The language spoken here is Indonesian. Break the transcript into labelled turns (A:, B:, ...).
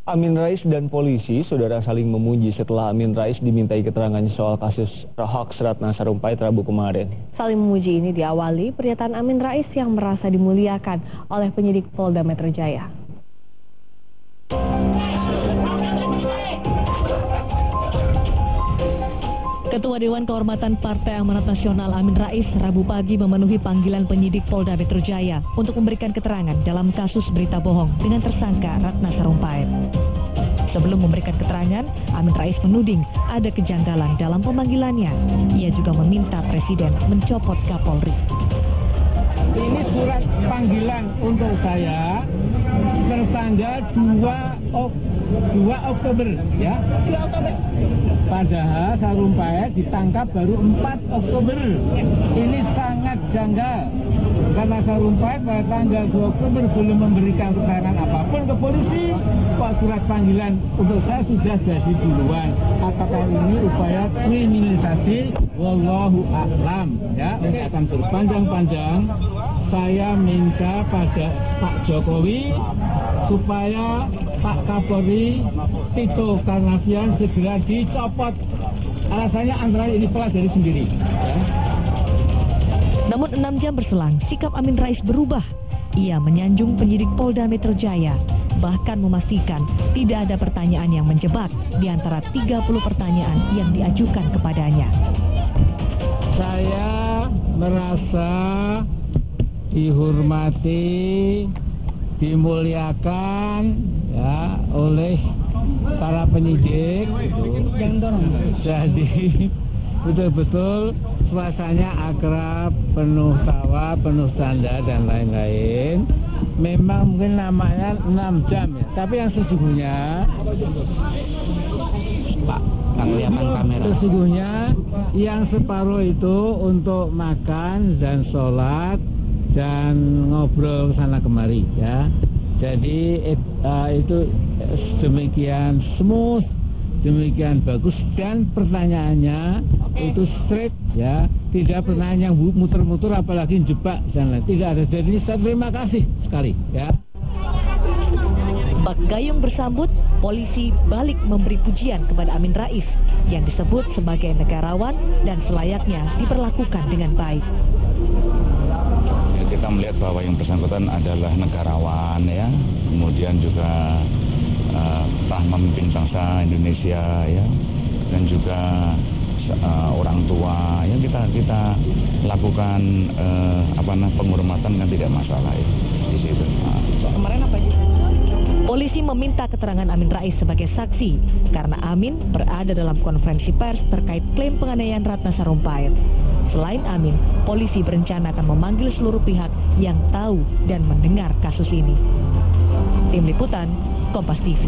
A: Amin Rais dan polisi, saudara, saling memuji setelah Amin Rais dimintai keterangan soal kasus hoax Ratna Sarumpait Rabu kemarin.
B: Saling memuji ini diawali pernyataan Amin Rais yang merasa dimuliakan oleh penyidik Polda Metro Jaya. Ketua Dewan Kehormatan Partai Amanat Nasional Amin Rais Rabu pagi memenuhi panggilan penyidik Polda Metro Jaya untuk memberikan keterangan dalam kasus berita bohong dengan tersangka Ratna Sarumpait. Sebelum memberikan keterangan, Amin Rais menuding ada kejanggalan dalam pemanggilannya. Ia juga meminta Presiden mencopot Kapolri.
C: Ini surat panggilan untuk saya tertanggal 2 Oktober ya. 2 Oktober. Padahal Sarumpait ditangkap baru 4 Oktober. Ini sangat janggal. Karena Sarumpait pada tanggal 2 Oktober belum memberikan keterangan apapun ke polisi, kok surat panggilan untuk saya sudah jadi duluan. Apakah ini upaya kriminalisasi? Wallahu a'lam. Ya, ini akan berpanjang-panjang. Saya minta pada Pak Jokowi supaya Pak Kapolri Tito Karnavian segera dicopot. Alasannya antara ini pelajari sendiri. Ya.
B: Namun 6 jam berselang, sikap Amin Rais berubah. Ia menyanjung penyidik Polda Metro Jaya, bahkan memastikan tidak ada pertanyaan yang menjebak di antara 30 pertanyaan yang diajukan kepadanya.
C: Saya merasa dihormati, dimuliakan ya oleh para penyidik. Jadi betul-betul suasananya akrab, penuh tawa, penuh canda dan lain-lain. Memang mungkin namanya 6 jam ya, tapi yang sesungguhnya Pak, kelihatan kamera. Sesungguhnya yang separuh itu untuk makan dan sholat dan ngobrol sana kemari ya. Jadi itu demikian smooth, demikian bagus, dan pertanyaannya itu straight ya, tidak pertanyaan yang muter-muter apalagi jebak dan lain, tidak ada. Jadi saya terima kasih sekali ya.
B: Bak gayung bersambut, polisi balik memberi pujian kepada Amin Rais yang disebut sebagai negarawan dan selayaknya diperlakukan dengan baik.
D: Kita melihat bahwa yang bersangkutan adalah negarawan ya, kemudian juga telah memimpin bangsa Indonesia ya, dan juga orang tua ya, kita lakukan penghormatan kan tidak masalah ya di situ.
B: Kemarin apa aja? Polisi meminta keterangan Amin Rais sebagai saksi karena Amin berada dalam konferensi pers terkait klaim penganiayaan Ratna Sarumpait. Selain Amin, polisi berencana akan memanggil seluruh pihak yang tahu dan mendengar kasus ini. Tim Liputan, Kompas TV.